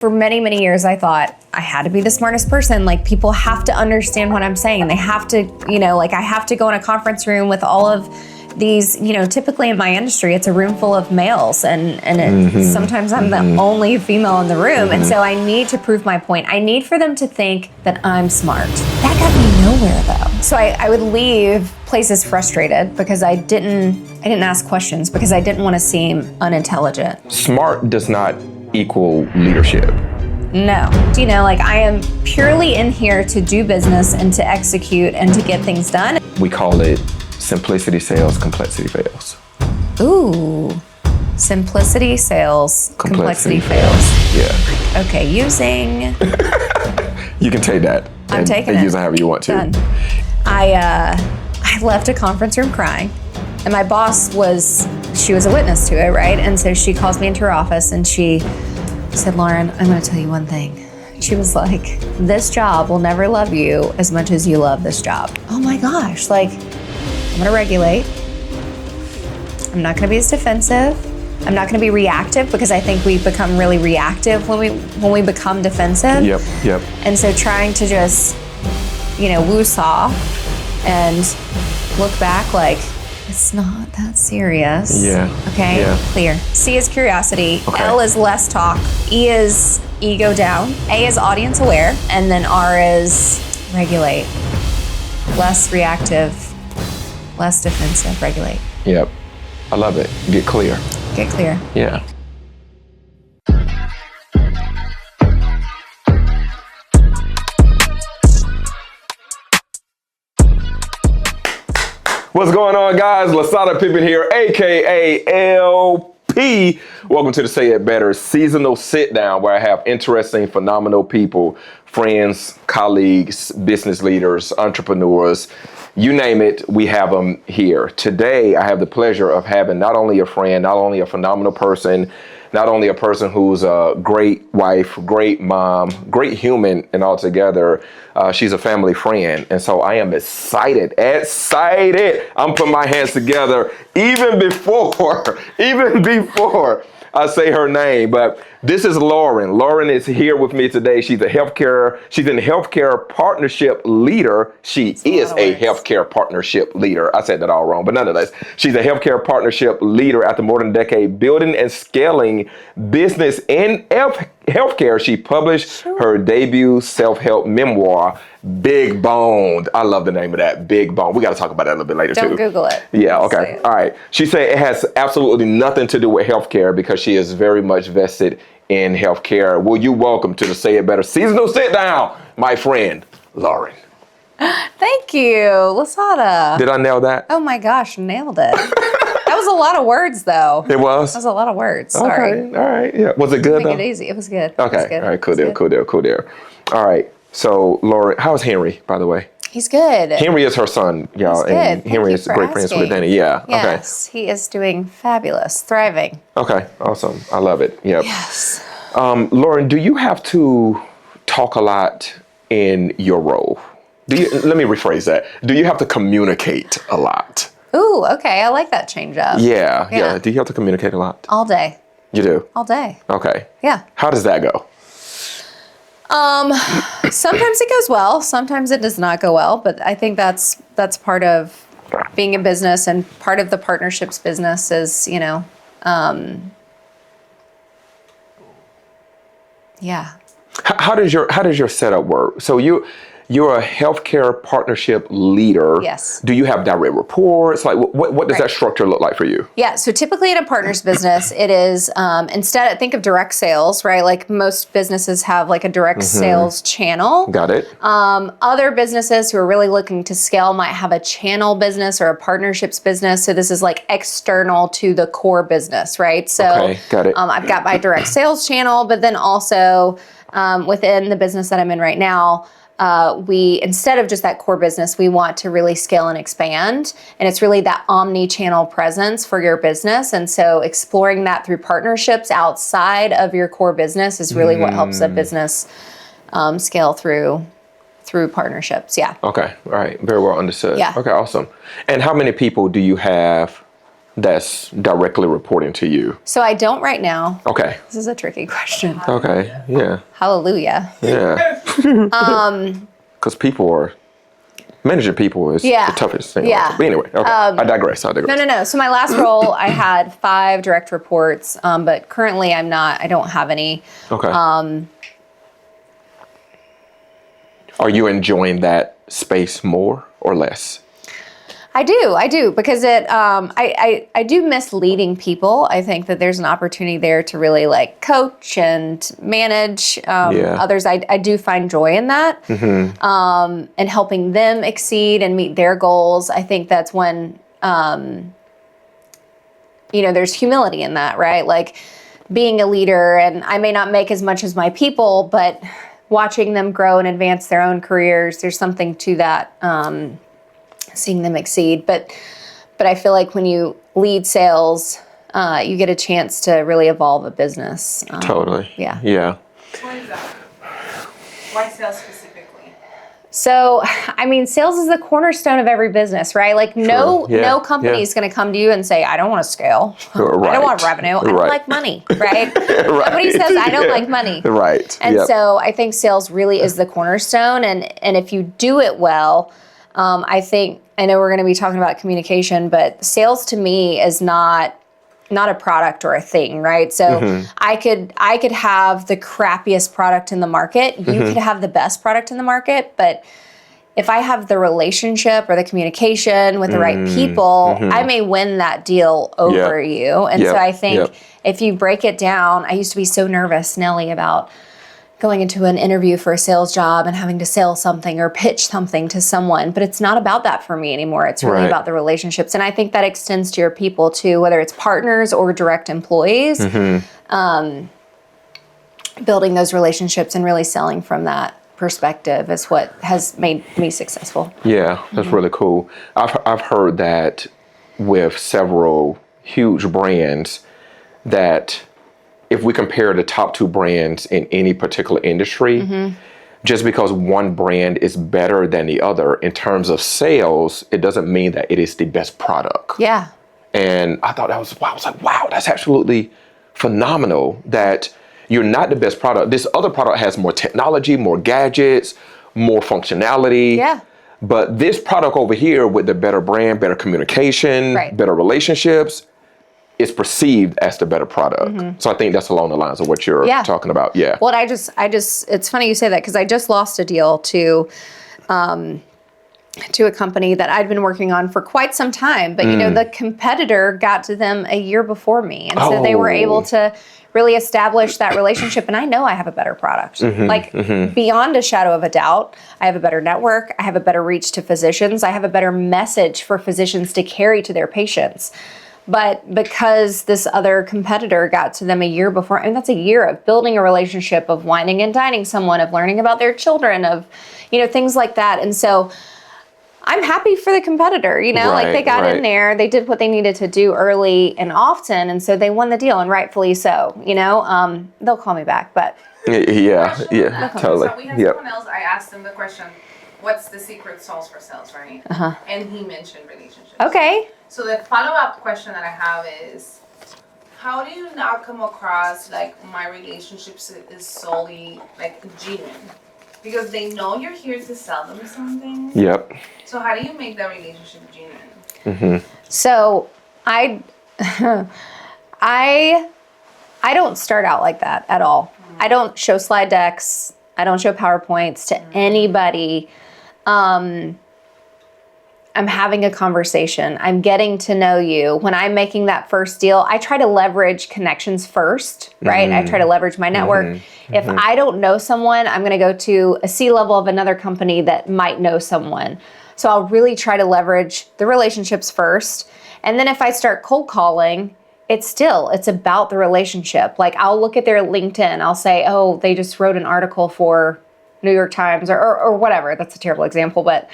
For many, many years, I thought I had to be the smartest person. Like, people have to understand what I'm saying. They have to, I have to go in a conference room with all of these, typically in my industry, it's a room full of males. And sometimes I'm the only female in the room. And so I need to prove my point. I need for them to think that I'm smart. That got me nowhere, though. So I would leave places frustrated because I didn't ask questions because I didn't want to seem unintelligent. Smart does not equal leadership. No. I am purely in here to do business and to execute and to get things done. We call it simplicity sales, complexity fails. Ooh. Simplicity sales, complexity fails. Yeah. Okay, using... You can take that. I'm taking it. And use it however you want to. Done. I left a conference room crying. And my boss she was a witness to it, right? And so she calls me into her office and she said, Lauren, I'm gonna tell you one thing. She was like, this job will never love you as much as you love this job. Oh my gosh, I'm gonna regulate. I'm not gonna be as defensive. I'm not gonna be reactive because I think we become really reactive when we become defensive. Yep. And so trying to just, woo-saw and look back like, it's not that serious. Yeah. Okay? Yeah. Clear. C is curiosity. Okay. L is less talk. E is ego down. A is audience aware. And then R is regulate. Less reactive, less defensive, regulate. Yep. I love it. Get clear. Get clear. Yeah. What's going on, guys? Lasada Pippen here, aka LP. Welcome to the Say It Better seasonal sit down where I have interesting, phenomenal people, friends, colleagues, business leaders, entrepreneurs, you name it, we have them here. Today, I have the pleasure of having not only a friend, not only a phenomenal person, not only a person who's a great wife, great mom, great human, and altogether, she's a family friend. And so I am excited. I'm putting my hands together even before I say her name, but this is Lauren. Lauren is here with me today. She's in healthcare partnership leader. She is a healthcare partnership leader. I said that all wrong, but nonetheless, she's a healthcare partnership leader after more than a decade building and scaling business in healthcare. She published her debut self-help memoir, Big Boned. I love the name of that, Big Bone. We got to talk about that a little bit later too. Don't Google it. Yeah, okay. All right. She said it has absolutely nothing to do with healthcare because she is very much vested in healthcare. Will you welcome to the Say It Better seasonal sit down, my friend, Lauren. Thank you, Lasada. Did I nail that? Oh my gosh, nailed it. That was a lot of words, though. It was? That was a lot of words. Sorry. Okay, all right. Yeah. Was it good, though? Make it easy. It was good. Okay, all right, cool deal. All right, so Lauren, how's Henry, by the way? He's good. Henry is her son, y'all. He's good. And Henry is great friends with Danny. Yeah. Yes, he is doing fabulous, thriving. Okay, awesome. I love it. Yep. Yes. Lauren, do you have to talk a lot in your role? Let me rephrase that. Do you have to communicate a lot? Ooh, okay. I like that change up. Yeah. Do you have to communicate a lot? All day. You do? All day. Okay. Yeah. How does that go? Sometimes it goes well. Sometimes it does not go well. But I think that's part of being in business, and part of the partnerships business is, yeah. How does your setup work? So you're a healthcare partnership leader. Yes. Do you have direct reports? Like what does that structure look like for you? Yeah. So typically in a partner's business, it is instead, think of direct sales, right? Like most businesses have like a direct sales channel. Got it. Other businesses who are really looking to scale might have a channel business or a partnerships business. So this is like external to the core business, right? So okay, got it. I've got my direct sales channel, but then also within the business that I'm in right now, we, instead of just that core business, we want to really scale and expand. And it's really that omni-channel presence for your business. And so exploring that through partnerships outside of your core business is really what helps a business scale through partnerships. Yeah. Okay. All right. Very well understood. Yeah. Okay. Awesome. And how many people do you have that's directly reporting to you? So I don't right now. Okay. This is a tricky question. Okay. Yeah. Hallelujah. Yeah. Because managing people is the toughest thing. Yeah. But anyway, okay. I digress. No. So my last role, I had 5 direct reports, but currently I don't have any. Okay. Are you enjoying that space more or less? I do, because I do miss leading people. I think that there's an opportunity there to really like coach and manage others. I do find joy in that, and helping them exceed and meet their goals. I think that's when, there's humility in that, right? Like being a leader, and I may not make as much as my people, but watching them grow and advance their own careers, there's something to that. Seeing them exceed, but I feel like when you lead sales, you get a chance to really evolve a business. Totally. Yeah. Why is that? Why sales specifically? So, I mean, sales is the cornerstone of every business, right? Like no company is going to come to you and say, I don't want to scale. Right. I don't want revenue. I don't like money, right? Nobody says I don't like money. Right. And so I think sales really is the cornerstone. And if you do it well, I know we're going to be talking about communication, but sales to me is not a product or a thing, right? So I could have the crappiest product in the market. You could have the best product in the market, but if I have the relationship or the communication with the right people, I may win that deal over you. And so I think if you break it down, I used to be so nervous, Nellie, about going into an interview for a sales job and having to sell something or pitch something to someone. But it's not about that for me anymore. It's really about the relationships. And I think that extends to your people too, whether it's partners or direct employees, building those relationships and really selling from that perspective is what has made me successful. Yeah, that's really cool. I've heard that with several huge brands that if we compare the top 2 brands in any particular industry, just because one brand is better than the other in terms of sales, it doesn't mean that it is the best product. Yeah. And I thought that was, wow, I was like, wow, that's absolutely phenomenal that you're not the best product. This other product has more technology, more gadgets, more functionality. Yeah. But this product over here with the better brand, better communication, better relationships, is perceived as the better product. So I think that's along the lines of what you're talking about. Yeah. Well, I just, it's funny you say that because I just lost a deal to a company that I'd been working on for quite some time, but the competitor got to them a year before me. And so they were able to really establish that relationship. And I know I have a better product, beyond a shadow of a doubt. I have a better network. I have a better reach to physicians. I have a better message for physicians to carry to their patients. But because this other competitor got to them a year before, and that's a year of building a relationship, of wining and dining someone, of learning about their children, of, things like that. And so I'm happy for the competitor, like they got in there, they did what they needed to do early and often. And so they won the deal, and rightfully so, they'll call me back, but. Yeah, totally. So we had someone else, I asked him the question, what's the secret sauce for sales, right? And he mentioned relationships. Okay. So the follow-up question that I have is, how do you not come across like my relationships is solely like genuine? Because they know you're here to sell them something. Yep. So how do you make that relationship genuine? So I don't start out like that at all. I don't show slide decks. I don't show PowerPoints to anybody. I'm having a conversation. I'm getting to know you. When I'm making that first deal, I try to leverage connections first, right? I try to leverage my network. If I don't know someone, I'm going to go to a C-level of another company that might know someone. So I'll really try to leverage the relationships first. And then if I start cold calling, it's about the relationship. Like I'll look at their LinkedIn. I'll say, oh, they just wrote an article for New York Times or whatever. That's a terrible example, but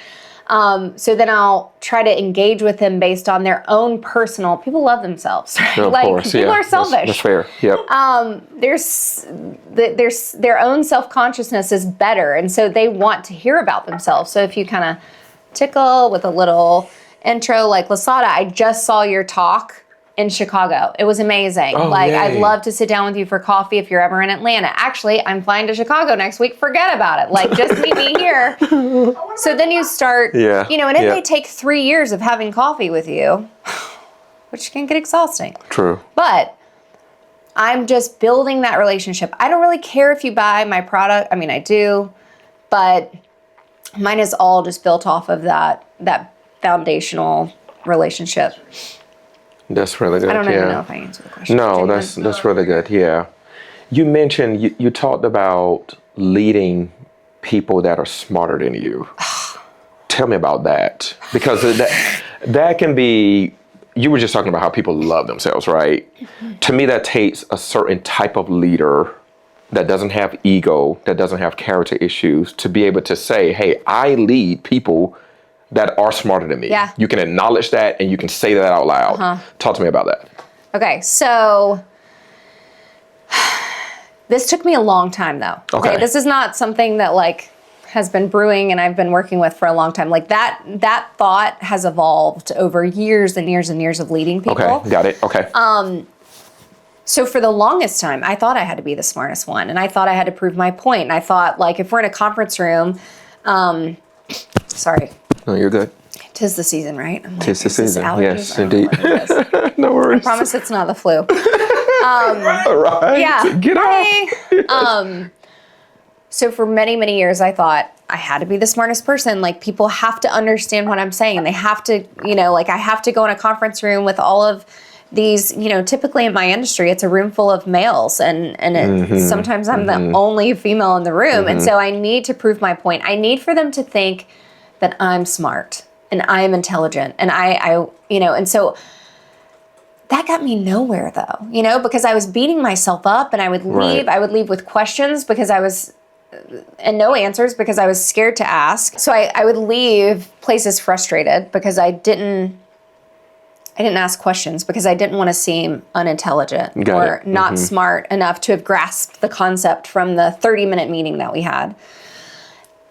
so then I'll try to engage with them based on their own personal. People love themselves, right? Of course, people are selfish. That's fair. Yep. There's their own self-consciousness is better, and so they want to hear about themselves. So if you kind of tickle with a little intro, like Lasada, I just saw your talk in Chicago. It was amazing. Oh, like, yay. I'd love to sit down with you for coffee if you're ever in Atlanta. Actually, I'm flying to Chicago next week. Forget about it. Like, just meet me here. So then you start, and it may take 3 years of having coffee with you, which can get exhausting. True. But I'm just building that relationship. I don't really care if you buy my product. I mean, I do, but mine is all just built off of that foundational relationship. That's really good. I don't even know if I answered the question. No, that's really good. Yeah. You mentioned, you talked about leading people that are smarter than you. Tell me about that. Because that can be, you were just talking about how people love themselves, right? Mm-hmm. To me, that takes a certain type of leader that doesn't have ego, that doesn't have character issues, to be able to say, hey, I lead people that are smarter than me. Yeah. You can acknowledge that and you can say that out loud. Uh-huh. Talk to me about that. Okay, so this took me a long time though. Okay. This is not something that like has been brewing and I've been working with for a long time. Like that thought has evolved over years and years and years of leading people. Okay, got it. Okay. So for the longest time, I thought I had to be the smartest one, and I thought I had to prove my point. And I thought, like, if we're in a conference room, sorry. No, you're good. 'Tis the season, right? I'm like, Tis the season. Yes, I don't know indeed. what it is. No worries. I promise it's not the flu. Right. Yeah. Get off. So for many, many years, I thought I had to be the smartest person. Like, people have to understand what I'm saying. They have to, like, I have to go in a conference room with all of these, typically in my industry, it's a room full of males, and sometimes I'm the only female in the room. And so I need to prove my point. I need for them to think that I'm smart and I am intelligent, and and so that got me nowhere though, because I was beating myself up, and I would leave. Right. I would leave with questions and no answers because I was scared to ask. So I would leave places frustrated because I didn't ask questions because I didn't want to seem unintelligent or not smart enough to have grasped the concept from the 30-minute meeting that we had.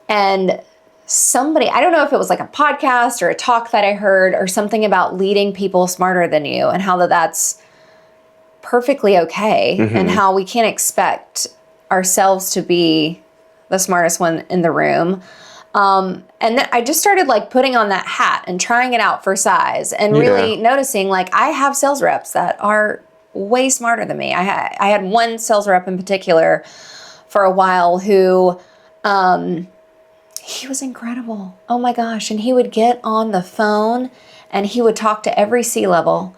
And somebody, I don't know if it was like a podcast or a talk that I heard or something about leading people smarter than you and how that's perfectly okay and how we can't expect ourselves to be the smartest one in the room. And then I just started like putting on that hat and trying it out for size and really noticing like I have sales reps that are way smarter than me. I had one sales rep in particular for a while who, he was incredible. Oh my gosh. And he would get on the phone and he would talk to every C-level.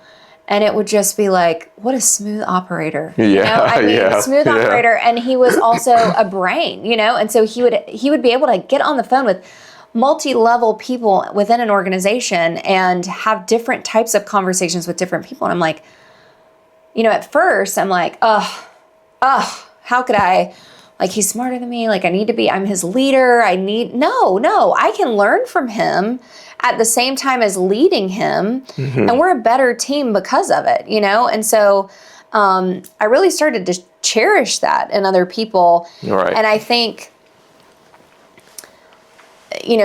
And it would just be like, what a smooth operator. Smooth operator. And he was also a brain, and so he would be able to get on the phone with multi-level people within an organization and have different types of conversations with different people. And I'm like, at first I'm like, how could I, like, he's smarter than me. Like, I'm his leader. No, I can learn from him at the same time as leading him. And we're a better team because of it, And so I really started to cherish that in other people. Right. And I think,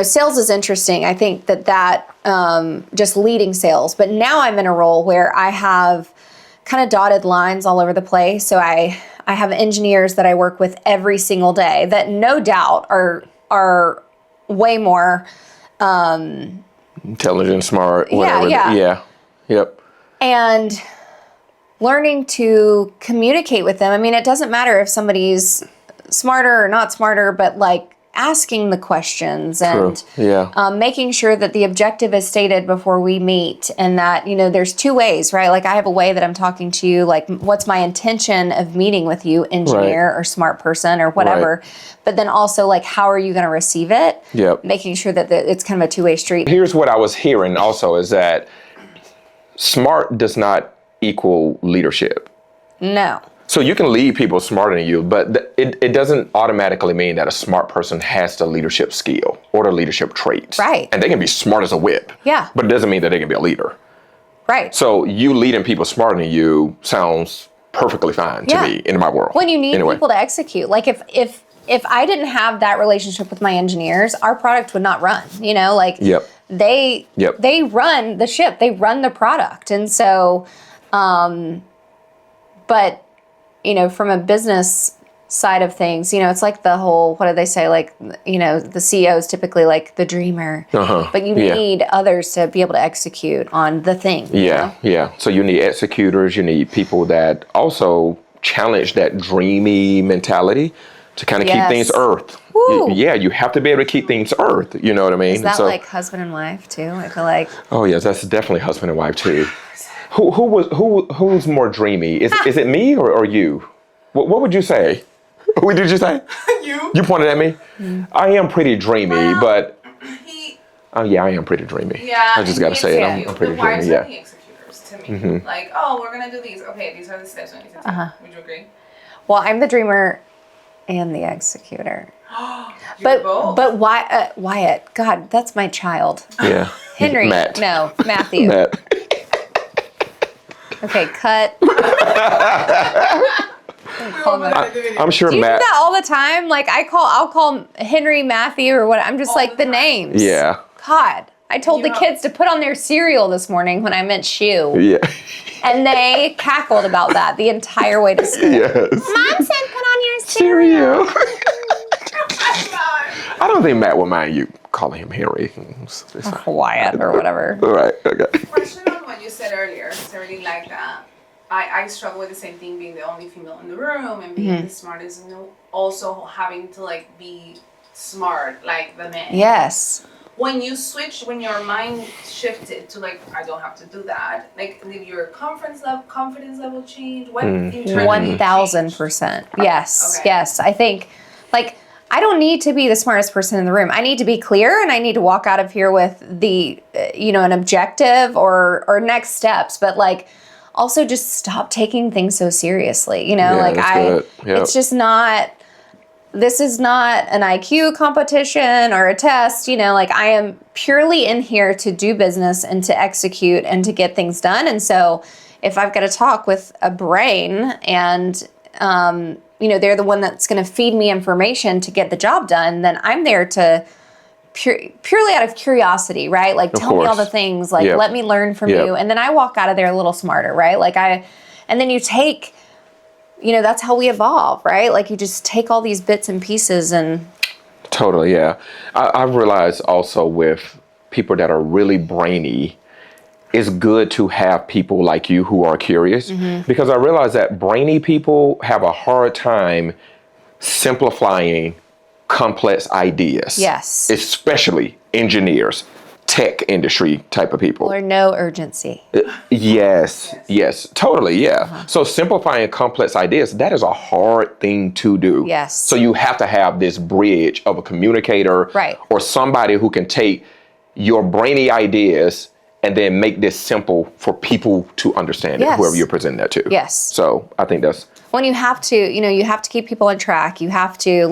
sales is interesting. I think that just leading sales. But now I'm in a role where I have kind of dotted lines all over the place. So I have engineers that I work with every single day that no doubt are way more intelligent, smart, whatever. Yeah. Yep. And learning to communicate with them. I mean, it doesn't matter if somebody's smarter or not smarter, but like asking the questions and making sure that the objective is stated before we meet, and that, there's two ways, right? Like I have a way that I'm talking to you, like what's my intention of meeting with you, engineer or smart person or whatever. Right. But then also like, how are you going to receive it? Yep. Making sure that it's kind of a two-way street. Here's what I was hearing also is that smart does not equal leadership. No. So you can lead people smarter than you, but it doesn't automatically mean that a smart person has the leadership skill or the leadership traits. Right. And they can be smart as a whip. Yeah. But it doesn't mean that they can be a leader. Right. So you leading people smarter than you sounds perfectly fine to me in my world. When you need people to execute. Like if I didn't have that relationship with my engineers, our product would not run. They run the ship. They run the product. And so But, you know, from a business side of things, you know, it's like the whole, what do they say? Like, you know, the CEO is typically like the dreamer, but you need others to be able to execute on the thing. Yeah. So you need executors, you need people that also challenge that dreamy mentality to kind of keep things earth. You have to be able to keep things earth. You know what I mean? Is that like husband and wife too? I feel like. Oh yes, that's definitely husband and wife too. Who's more dreamy? Is it me or you? What would you say? What did you say? You. You pointed at me. I am pretty dreamy, but I am pretty dreamy. Yeah, I just got to say it. I'm pretty dreamy. Yeah. The executors to me, like, oh, we're gonna do these. Okay, these are the steps we need to do. Would you agree? Well, I'm the dreamer and the executor. But Wyatt, God, that's my child. Yeah. Henry, Matt. No, Matthew. Matt. Okay, cut. I'm sure Do you Matt. do that all the time? Like I'll call Henry, Matthew, or what? I'm just like the names. Yeah. God, I told the kids to put on their cereal this morning when I meant shoe. Yeah. And they cackled about that the entire way to school. Yes. Mom said put on your cereal. I don't think Matt will mind you calling him Henry. Wyatt or whatever. All right. Okay. Question on what you said earlier, because I really like that. I struggle with the same thing, being the only female in the room and being the smartest, and also having to like be smart like the men. Yes. When your mind shifted to like, I don't have to do that. Like, did your confidence level change? What internally 1000%. Yes. Okay. Yes. I think like I don't need to be the smartest person in the room. I need to be clear, and I need to walk out of here with the an objective or next steps. But like, also just stop taking things so seriously. It's just not. This is not an IQ competition or a test, like I am purely in here to do business and to execute and to get things done. And so if I've got to talk with a brain and, they're the one that's going to feed me information to get the job done, then I'm there to purely out of curiosity, right? Like tell me all the things, like let me learn from you. And then I walk out of there a little smarter, right? And then you take, that's how we evolve, right? Like you just take all these bits and pieces and. Totally, yeah. I've realized also with people that are really brainy, it's good to have people like you who are curious, because I realize that brainy people have a hard time simplifying complex ideas. Yes. Especially engineers, tech industry type of people. Or no urgency. Yes, totally, yeah. So simplifying complex ideas, that is a hard thing to do. Yes. So you have to have this bridge of a communicator, right, or somebody who can take your brainy ideas and then make this simple for people to understand it, whoever you're presenting that to. Yes. So I think that's... When you have to, you have to keep people on track. You have to,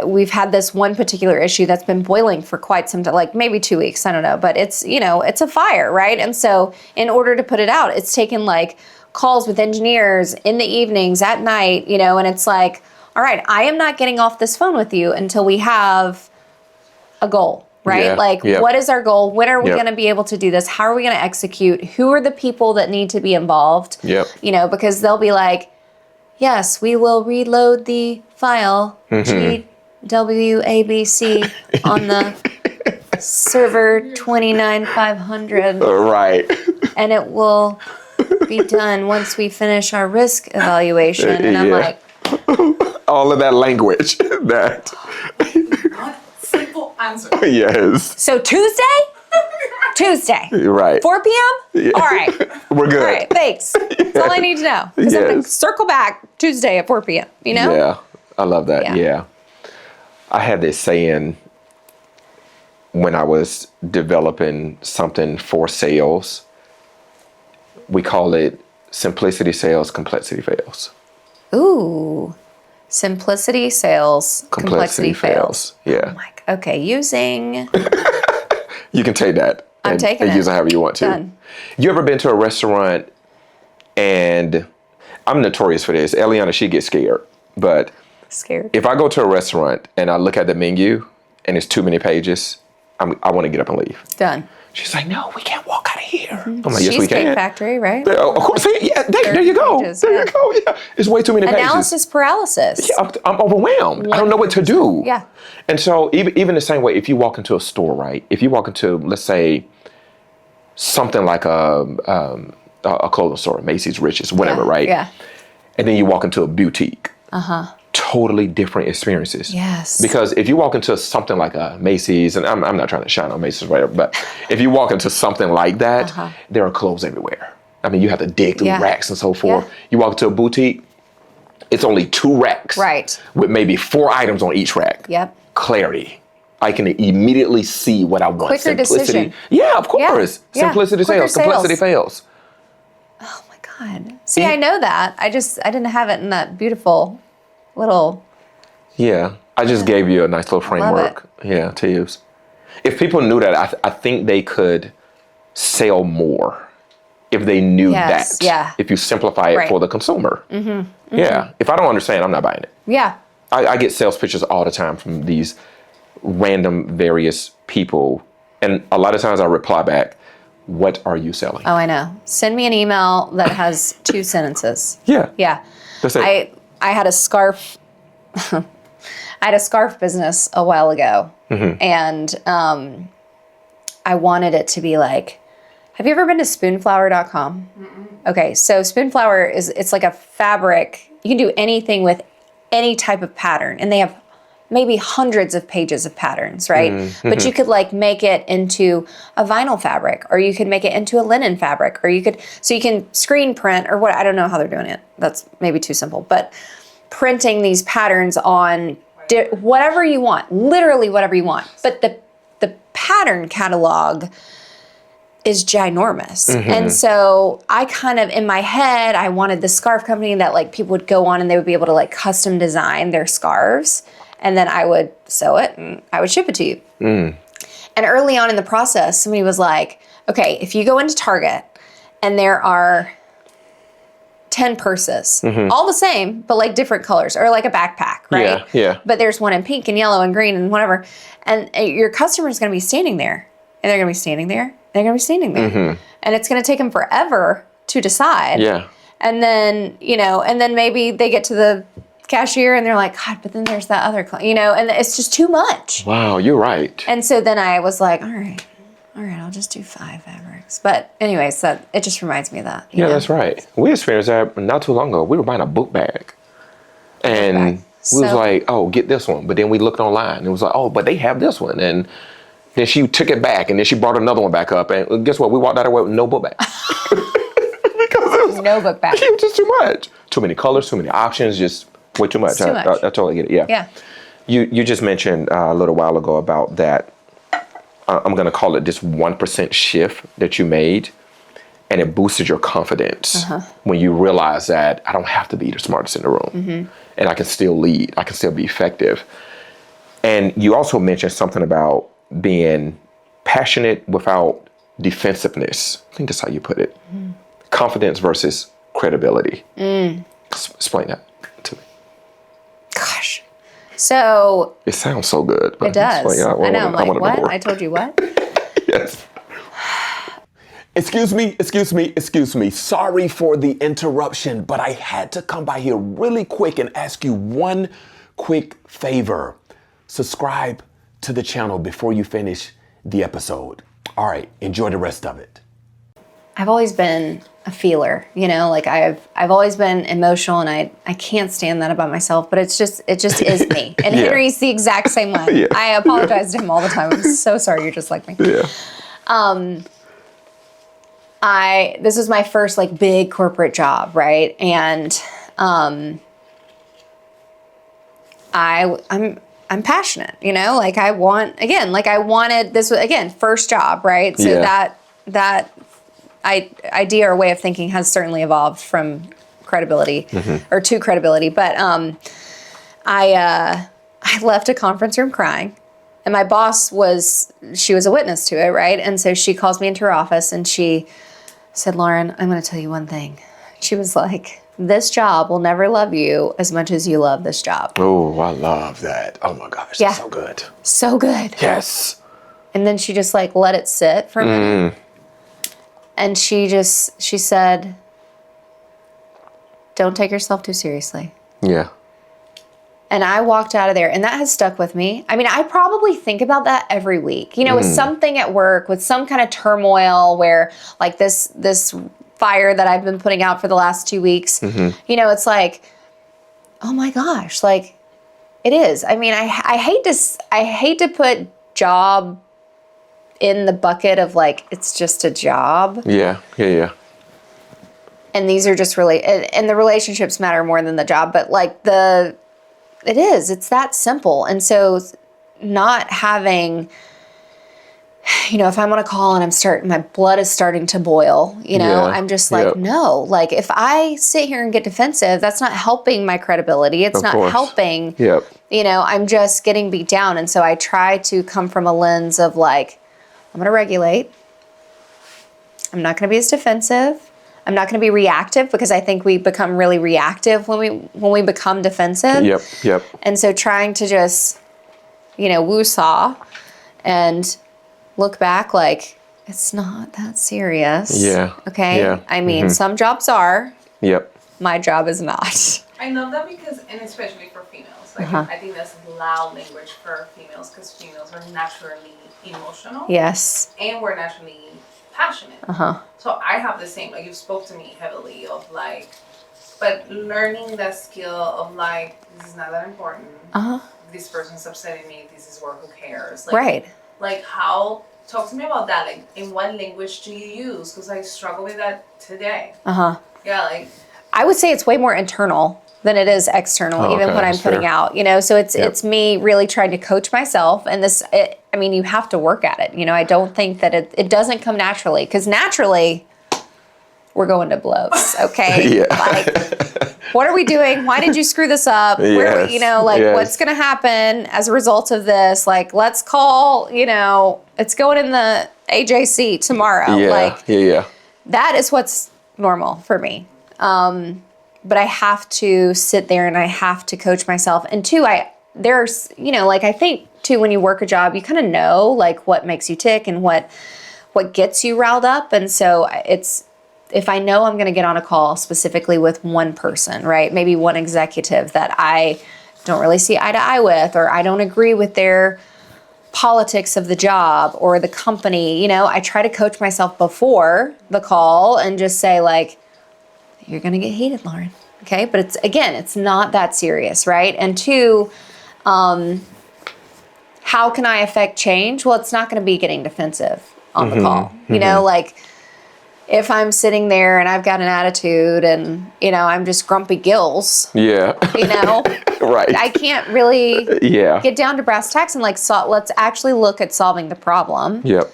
we've had this one particular issue that's been boiling for quite some time, like maybe 2 weeks, I don't know, but it's, it's a fire, right? And so in order to put it out, it's taken calls with engineers in the evenings, at night, and it's like, all right, I am not getting off this phone with you until we have a goal, right? What is our goal? When are we going to be able to do this? How are we going to execute? Who are the people that need to be involved? Because they'll be like, yes, we will reload the file GWABC on the server 29500. Right. And it will be done once we finish our risk evaluation. And I'm like, all of that language. That. One simple answer. Yes. So Tuesday? Tuesday. Right. 4 p.m.? Yeah. All right. We're good. All right, thanks. That's all I need to know. Because I'm going to circle back Tuesday at 4 p.m., Yeah, I love that. Yeah. I had this saying when I was developing something for sales. We call it simplicity sales, complexity fails. Ooh. Simplicity sales, complexity fails. Yeah. Oh my, okay, using... You can take that. I'm taking it. Use it however you want to. Done. You ever been to a restaurant and I'm notorious for this. Eliana, she gets scared. But scared. If I go to a restaurant and I look at the menu and it's too many pages, I want to get up and leave. Done. She's like, no, we can't walk out of here. here. I'm like, yes, we Cheesecake can. Factory, right? Of course, yeah, there you go. Pages, there you go. Yeah, it's way too many pages. Analysis paralysis. Yeah, I'm overwhelmed. I don't know what to do. Yeah. And so even the same way, if you walk into a store, right? If you walk into, let's say, something like a clothing store, Macy's, Rich's, whatever, right? Yeah. And then you walk into a boutique. Totally different experiences. Yes. Because if you walk into something like a Macy's, and I'm not trying to shine on Macy's, whatever, but if you walk into something like that, there are clothes everywhere. I mean, you have to dig through racks and so forth. Yeah. You walk into a boutique, it's only 2 racks. Right. With maybe 4 items on each rack. Yep. Clarity. I can immediately see what I want. Quicker decision. Yeah, of course. Yeah. Simplicity Quicker sales. Complexity fails. Oh my God. See, I know that. I didn't have it in that beautiful little. Yeah. I just gave you a nice little framework. Yeah, to use. If people knew that, I think they could sell more if they knew that. Yeah. If you simplify it for the consumer. Yeah. If I don't understand, I'm not buying it. Yeah. I get sales pitches all the time from these random various people. And a lot of times I reply back, what are you selling? Oh, I know. Send me an email that has 2 sentences. Yeah. Yeah. That's it. I had a scarf. I had a scarf business a while ago, and I wanted it to be like. Have you ever been to spoonflower.com? Okay, so Spoonflower it's like a fabric. You can do anything with any type of pattern, and they have maybe hundreds of pages of patterns, right? But you could like make it into a vinyl fabric, or you could make it into a linen fabric, or you can screen print or what, I don't know how they're doing it. That's maybe too simple, but printing these patterns on whatever you want, literally whatever you want. But the pattern catalog is ginormous. And so I kind of, in my head, I wanted the scarf company that like people would go on and they would be able to like custom design their scarves. And then I would sew it and I would ship it to you. And early on in the process, somebody was like, okay, if you go into Target and there are 10 purses, all the same, but like different colors, or like a backpack, right? Yeah. But there's one in pink and yellow and green and whatever. And your customer's going to be standing there, and they're going to be standing there, and they're going to be standing there. And it's going to take them forever to decide. Yeah. And then, and then maybe they get to the cashier and they're like, God, but then there's that other, and it's just too much. Wow, you're right. And so then I was like, all right, I'll just do 5 fabrics. But anyways, it just reminds me of that. Yeah, that's right. We experienced that not too long ago. We were buying a book bag. And we was like, oh, get this one. But then we looked online and it was like, oh, but they have this one. And then she took it back and then she brought another one back up. And guess what? We walked out of there with no book bag. Because it was no book bag. It was just too much. Too many colors, too many options, just way too much. It's too much. I totally get it. Yeah. Yeah. You just mentioned a little while ago about that. I'm going to call it this 1% shift that you made, and it boosted your confidence when you realize that I don't have to be the smartest in the room, and I can still lead. I can still be effective. And you also mentioned something about being passionate without defensiveness. I think that's how you put it. Confidence versus credibility. Explain that to me. Gosh. So it sounds so good. It does. I know. I'm like, what? I told you what? Yes. Excuse me. Sorry for the interruption, but I had to come by here really quick and ask you one quick favor. Subscribe to the channel before you finish the episode. All right, enjoy the rest of it. I've always been a feeler, like I've always been emotional, and I can't stand that about myself, but it just is me. And Henry's the exact same way. I apologize to him all the time. I'm so sorry, you're just like me. This was my first like big corporate job, right? And I'm passionate, like I wanted this was again first job, right? So that idea or way of thinking has certainly evolved from credibility or to credibility. But I left a conference room crying, and my boss she was a witness to it, right? And so she calls me into her office and she said, Lauren, I'm going to tell you one thing. She was like, this job will never love you as much as you love this job. Oh, I love that. Oh my gosh, that's so good. So good. Yes. And then she just like let it sit for a minute. And she said, don't take yourself too seriously. Yeah. And I walked out of there, and that has stuck with me. I mean, I probably think about that every week, with something at work, with some kind of turmoil where, like, this fire that I've been putting out for the last 2 weeks, it's like, oh my gosh, like, it is. I mean, I hate to put job in the bucket of, like, it's just a job. Yeah. And these are just and the relationships matter more than the job, but, like, it's that simple. And so not having, if I'm on a call and my blood is starting to boil, I'm just like, no, like, if I sit here and get defensive, that's not helping my credibility. It's not helping, I'm just getting beat down. And so I try to come from a lens of, like, I'm going to regulate. I'm not going to be as defensive. I'm not going to be reactive, because I think we become really reactive when we become defensive. Yep. And so trying to just, woo-saw and look back like, it's not that serious. Yeah. Okay? Yeah. I mean, some jobs are. Yep. My job is not. I love that because, and especially for females, like, I think that's loud language for females, because females are naturally emotional. Yes. And we're naturally passionate. So I have the same, like, you spoke to me heavily of, like, but learning that skill of, like, this is not that important. This person's upsetting me. This is work. Who cares? Like, right. Like, talk to me about that. Like, in what language do you use? Because I struggle with that today. Yeah, like, I would say it's way more internal than it is external, even what I'm putting out, so it's me really trying to coach myself. And you have to work at it. I don't think that it doesn't come naturally, because naturally we're going to blows. Okay. Like, what are we doing? Why did you screw this up? Yes. What's going to happen as a result of this? Like, let's call, it's going in the AJC tomorrow. That is what's normal for me. But I have to sit there and I have to coach myself. And two, I think too, when you work a job, you kind of know, like, what makes you tick and what gets you riled up. And so if I know I'm going to get on a call specifically with one person, right? Maybe one executive that I don't really see eye to eye with, or I don't agree with their politics of the job or the company, I try to coach myself before the call and just say, like, you're going to get heated, Lauren. Okay. But it's not that serious. Right. And two, how can I affect change? Well, it's not going to be getting defensive on the call. Like, if I'm sitting there and I've got an attitude and, I'm just grumpy gills. Yeah. Right. I can't really get down to brass tacks and, like, let's actually look at solving the problem. Yep.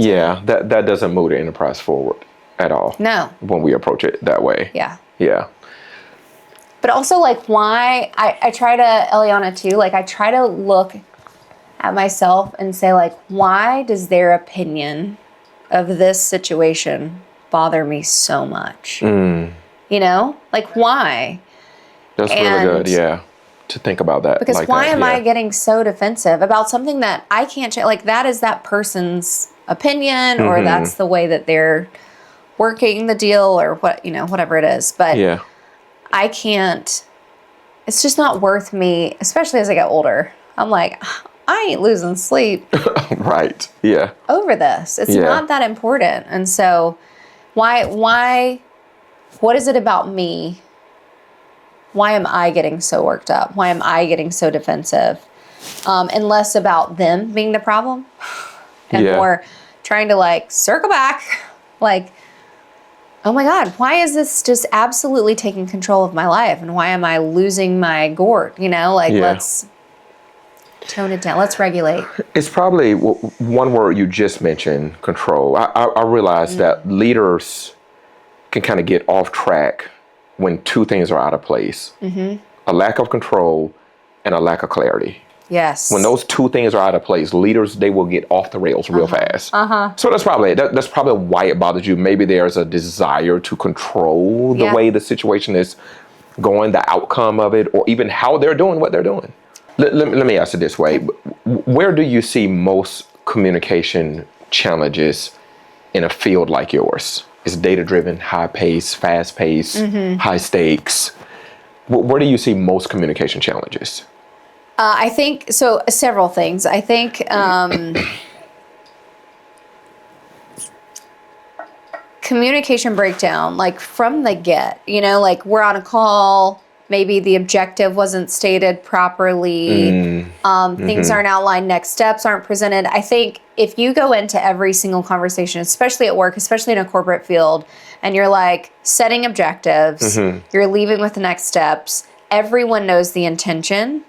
Yeah, that doesn't move the enterprise forward at all. No. When we approach it that way. Yeah. Yeah. But also, like, why I try to, Eliana too, like, I try to look at myself and say, like, why does their opinion of this situation bother me so much? Like, why? That's really good, yeah. To think about that. Because why am I getting so defensive about something that I can't change? Like, that is that person's opinion, or that's the way that they're working the deal, or whatever it is. But I can't, it's just not worth me, especially as I get older. I'm like, I ain't losing sleep. Right. Yeah. Over this. It's not that important. And so why, what is it about me? Why am I getting so worked up? Why am I getting so defensive? And less about them being the problem and more trying to, like, circle back, like, oh my God, why is this just absolutely taking control of my life? And why am I losing my gourd? Let's tone it down. Let's regulate. It's probably one word you just mentioned, control. I realize that leaders can kind of get off track when two things are out of place. A lack of control and a lack of clarity. Yes. When those two things are out of place, leaders, they will get off the rails real fast. So that's probably why it bothers you. Maybe there's a desire to control the way the situation is going, the outcome of it, or even how they're doing what they're doing. Let me ask it this way. Where do you see most communication challenges in a field like yours? It's data-driven, high-paced, fast-paced, high stakes. Where do you see most communication challenges? I think, so several things. I think communication breakdown, like from the get, like we're on a call, maybe the objective wasn't stated properly, things aren't outlined, next steps aren't presented. I think if you go into every single conversation, especially at work, especially in a corporate field, and you're like setting objectives, you're leaving with the next steps, everyone knows the intention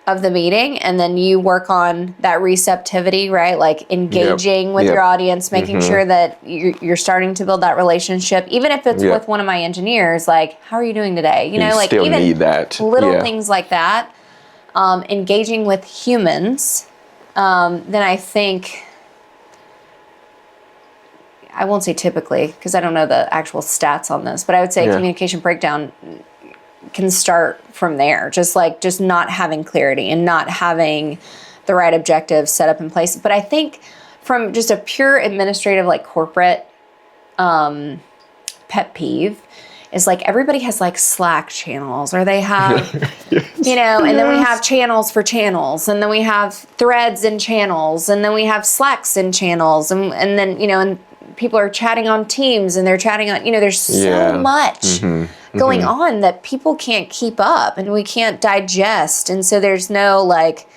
of the meeting, and then you work on that receptivity, right? Like engaging with your audience, making sure that you're starting to build that relationship, even if it's with one of my engineers, like, how are you doing today? You know, like still even need that. little things like that. Engaging with humans, then I think, I won't say typically, because I don't know the actual stats on this, but I would say communication breakdown can start from there, just not having clarity and not having the right objectives set up in place. But I think from just a pure administrative, like corporate pet peeve is like everybody has like Slack channels, or they have, and then we have channels for channels, and then we have threads in channels, and then we have Slacks in channels, and then, and people are chatting on Teams, and they're chatting on, there's so much going on that people can't keep up and we can't digest. And so there's no like,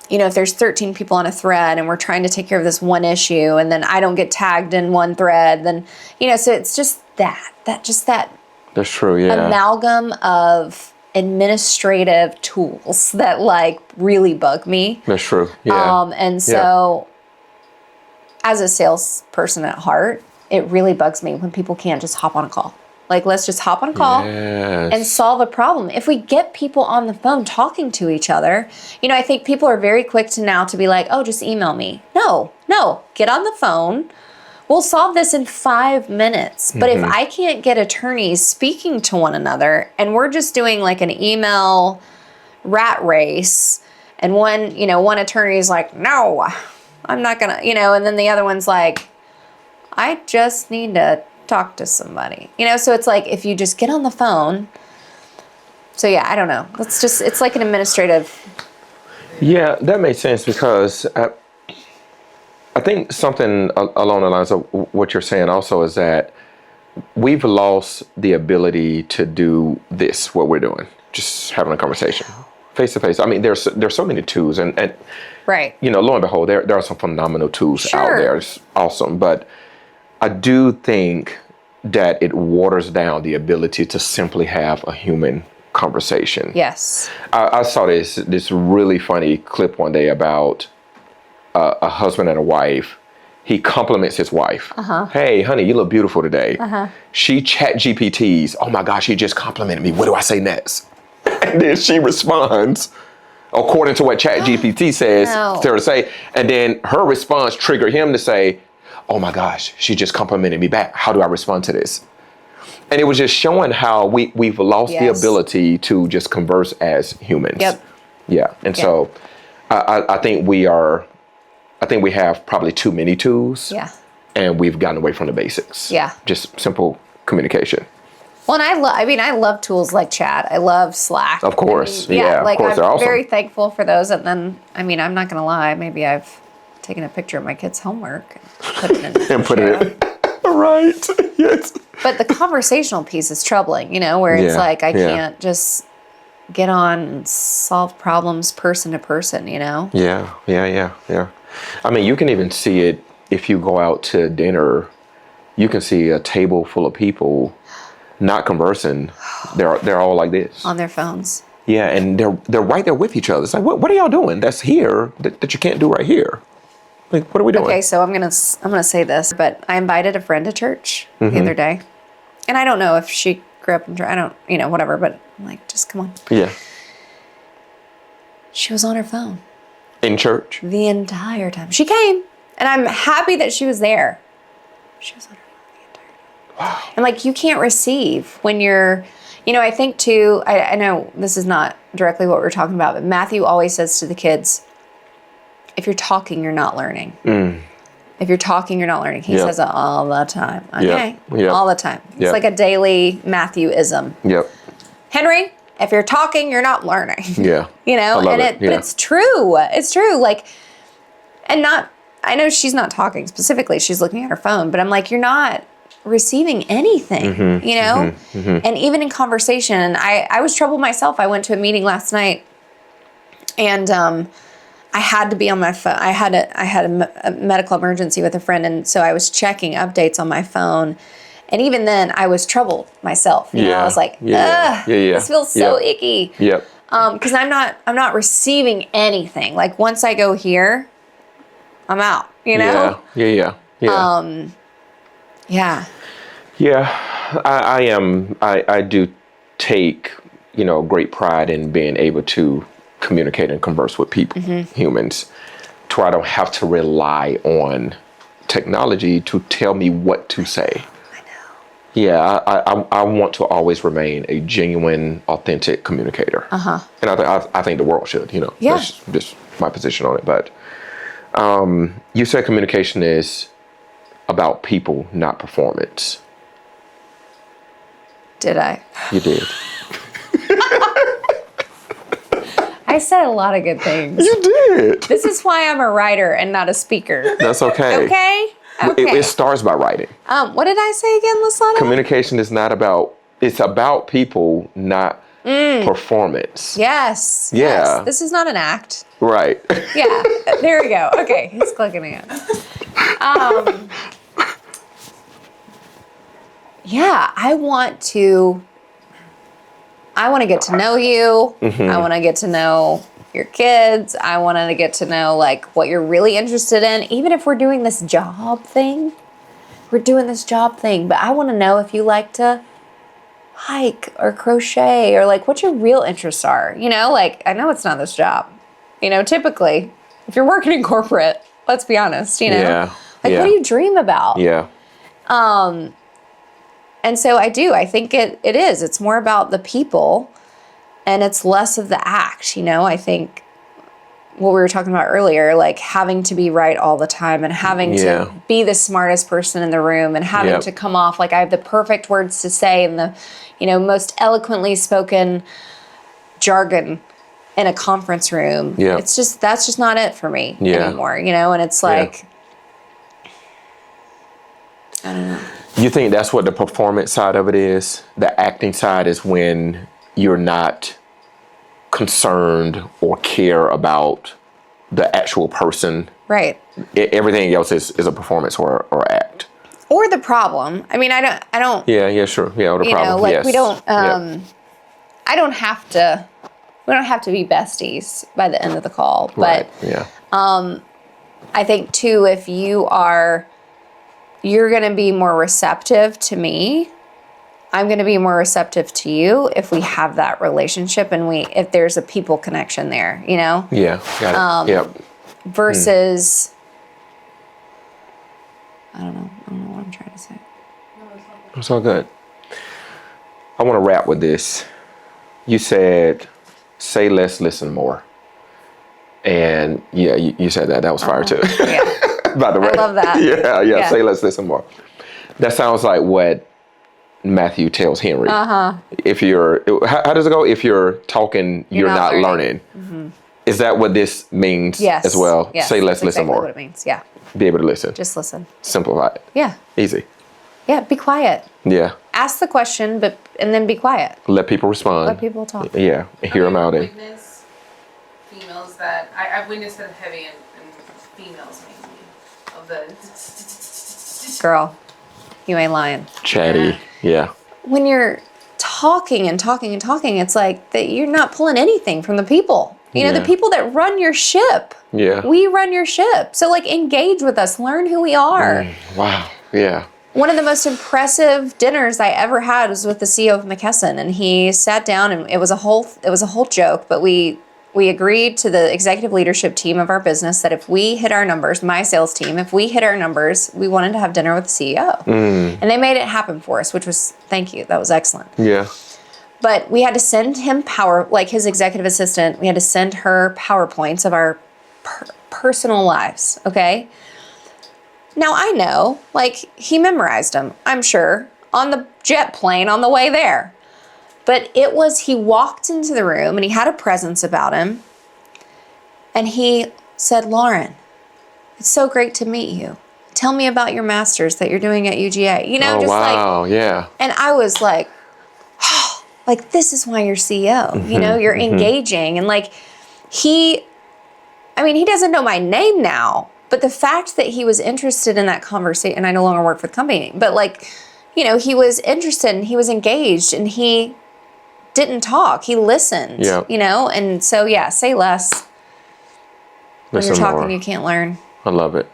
if there's 13 people on a thread and we're trying to take care of this one issue, and then I don't get tagged in one thread, then, so it's just that That's true, yeah. amalgam of administrative tools that like really bug me. That's true, yeah. And so as a salesperson at heart, it really bugs me when people can't just hop on a call. Like, let's just hop on a call and solve a problem. If we get people on the phone talking to each other, I think people are very quick to be like, oh, just email me. No, get on the phone. We'll solve this in 5 minutes. But if I can't get attorneys speaking to one another, and we're just doing like an email rat race, and one attorney is like, no, I'm not gonna, and then the other one's like, I just need to talk to somebody. So it's like, if you just get on the phone. So yeah, I don't know. It's like an administrative. Yeah, that makes sense, because I think something along the lines of what you're saying also is that we've lost the ability to do this, what we're doing, just having a conversation face to face. I mean, there's so many tools, and right. Lo and behold, there are some phenomenal tools out there. It's awesome, but I do think that it waters down the ability to simply have a human conversation. Yes. I saw this really funny clip one day about a husband and a wife. He compliments his wife. Hey, honey, you look beautiful today. She chat GPTs. Oh my gosh, he just complimented me. What do I say next? And then she responds according to what chat GPT says to say. And then her response triggered him to say, oh my gosh, she just complimented me back. How do I respond to this? And it was just showing how we've lost the ability to just converse as humans. Yep. Yeah. And so I think we have probably too many tools. Yeah. And we've gotten away from the basics. Yeah. Just simple communication. Well, and I love tools like chat. I love Slack. Of course. Like of course, they're I'm awesome. very thankful for those. And then, I'm not going to lie, maybe I've taken a picture of my kid's homework and put it in. And put it in. Right. Yes. But the conversational piece is troubling, where it's like I can't just get on and solve problems person to person, Yeah. I mean, you can even see it if you go out to dinner. You can see a table full of people not conversing. They're all like this on their phones. Yeah, and they're right there with each other. It's like, what are y'all doing that's here that you can't do right here? Like, what are we doing? Okay, so I'm gonna say this, but I invited a friend to church the other day, and I don't know if she grew up in church. I don't, whatever. But I'm like, just come on. Yeah. She was on her phone in church the entire time. She came, and I'm happy that she was there. She was on her phone the entire time. Wow. And like, you can't receive when you're, You know, I think too, I know this is not directly what we're talking about, but Matthew always says to the kids, if you're talking, you're not learning. If you're talking, you're not learning. He says it all the time. Okay? All the time. It's like a daily Matthew-ism. Henry, if you're talking, you're not learning. You know, but it's true. It's true. Like, and not, I know she's not talking specifically. She's looking at her phone, but I'm like, you're not receiving anything, you know? And even in conversation, I was troubled myself. I went to a meeting last night and I had to be on my phone. I had a medical emergency with a friend, and so I was checking updates on my phone. And even then, I was troubled myself. You know, I was like, this feels so icky. Because I'm not receiving anything. Like once I go here, I'm out. You know? I do take, you know, great pride in being able to communicate and converse with people, humans, to where I don't have to rely on technology to tell me what to say. I want to always remain a genuine, authentic communicator. And I think the world should, you know. That's just my position on it. But you said communication is about people, not performance. Did I? You did. I said a lot of good things. You did. This is why I'm a writer and not a speaker. That's okay. Okay? It starts by writing. What did I say again, Lasada? Communication is not about, it's about people, not performance. Yes. Yeah. Yes. This is not an act. Right. Yeah. There we go. Okay. He's clicking again. Yeah. I want to get to know you. I want to get to know your kids. I want to get to know like what you're really interested in. Even if we're doing this job thing, but I want to know if you like to hike or crochet or like what your real interests are. You know, like I know it's not this job. You know, typically if you're working in corporate, let's be honest, you know, what do you dream about? And so I think it is. It's more about the people and it's less of the act, you know. I think what we were talking about earlier, like having to be right all the time and having to be the smartest person in the room and having to come off like I have the perfect words to say and the, you know, most eloquently spoken jargon in a conference room. It's just, that's just not it for me anymore, you know. And it's like, I don't know. You think that's what the performance side of it is? The acting side is when you're not concerned or care about the actual person. Right. Everything else is a performance or act. Or the problem. I mean, I don't. Yeah, sure. Yeah, or the you problem. know, like yes. we don't. I don't have to. We don't have to be besties by the end of the call. But I think too, if you're going to be more receptive to me. I'm going to be more receptive to you if we have that relationship and if there's a people connection there, you know? Yeah, got it. Versus, I don't know what I'm trying to say. It's all good. I want to wrap with this. You said, say less, listen more. And you said that. That was fire too. By the way. I love that. Yeah. Say less, listen more. That sounds like what Matthew tells Henry. If you're, how does it go? If you're talking, you're not learning. Is that what this means as well? Yes, say less, listen more. What it means, yeah. Be able to listen. Just listen. Simplify it. Yeah. Easy. Yeah, be quiet. Yeah. Ask the question, and then be quiet. Let people respond. Let people talk. Yeah, and hear them out. I've witnessed females that, I've witnessed it heavy in females mainly, of the... Girl, you ain't lying. Chatty, yeah. When you're talking and talking and talking, it's like that you're not pulling anything from the people. You know, the people that run your ship. Yeah. We run your ship. So like engage with us, learn who we are. Wow, yeah. One of the most impressive dinners I ever had was with the CEO of McKesson, and he sat down and it was a whole joke, but we agreed to the executive leadership team of our business that if we hit our numbers, my sales team, if we hit our numbers, we wanted to have dinner with the CEO. And they made it happen for us, which was, thank you, that was excellent. Yeah. But we had to send him his executive assistant, we had to send her PowerPoints of our personal lives, okay? Now I know, he memorized them, I'm sure, on the jet plane on the way there. But he walked into the room and he had a presence about him. And he said, "Lauren, it's so great to meet you. Tell me about your master's that you're doing at UGA." Wow, yeah. And I was like, oh, this is why you're CEO. You're engaging. And he doesn't know my name now, but the fact that he was interested in that conversation, and I no longer work for the company, but he was interested and he was engaged and he didn't talk. He listened, and so, say less. When you're talking, you can't learn. I love it.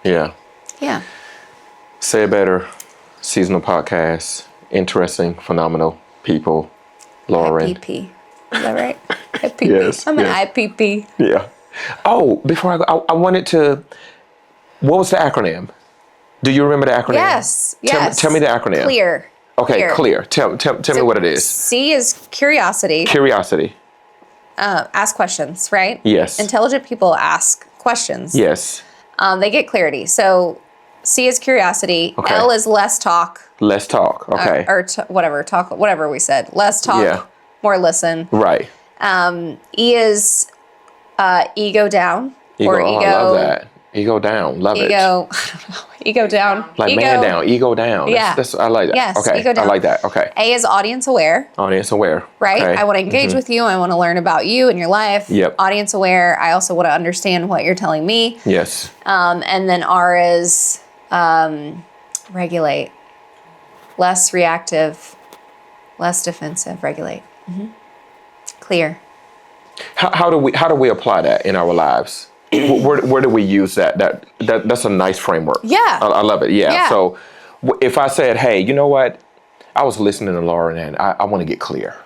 Yeah. Yeah. Say It Better, seasonal podcast, interesting, phenomenal people. Lauren. IPP. Is that right? IPP. Yes. I'm an IPP. Yeah. Oh, before I go, I wanted to, what was the acronym? Do you remember the acronym? Yes. Tell me the acronym. Clear. Okay, clear. Tell me what it is. C is curiosity. Curiosity. Ask questions, right? Yes. Intelligent people ask questions. Yes. They get clarity. So C is curiosity. Okay. L is less talk. Less talk. Okay. Whatever we said. Less talk, more listen. Right. E is ego down. Ego, or ego. I love that. Ego down. Love it. Ego down. Like ego, man down. Ego down. Yeah. I like that. Yes, okay. ego down. I like that. Okay. A is audience aware. Audience aware. Right? Okay. I want to engage with you. I want to learn about you and your life. Yep. Audience aware. I also want to understand what you're telling me. Yes. And then R is regulate. Less reactive, less defensive. Regulate. Clear. How do we apply that in our lives? Where do we use that? That's a nice framework. Yeah. I love it. Yeah. Yeah. So if I said, hey, you know what? I was listening to Lauren and I want to get clear.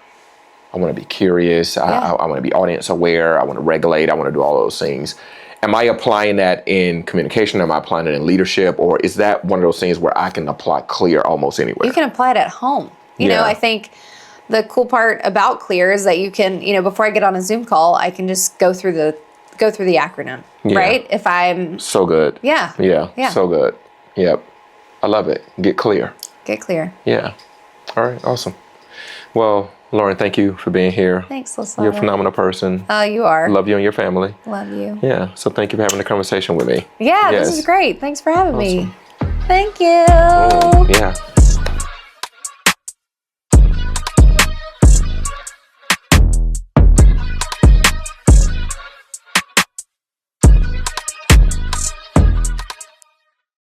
I want to be curious. I want to be audience aware. I want to regulate. I want to do all those things. Am I applying that in communication? Am I applying it in leadership? Or is that one of those things where I can apply clear almost anywhere? You can apply it at home. You know, I think the cool part about clear is that you can, before I get on a Zoom call, I can just go through the acronym, right? If I'm so good. Yeah. So good. Yep. I love it. Get clear. Get clear. Yeah. All right. Awesome. Well, Lauren, thank you for being here. Thanks, Lasada. You're a phenomenal person. You are. Love you and your family. Love you. Yeah. So thank you for having the conversation with me. Yeah, This is great. Thanks for having me. Thank you. Oh, yeah.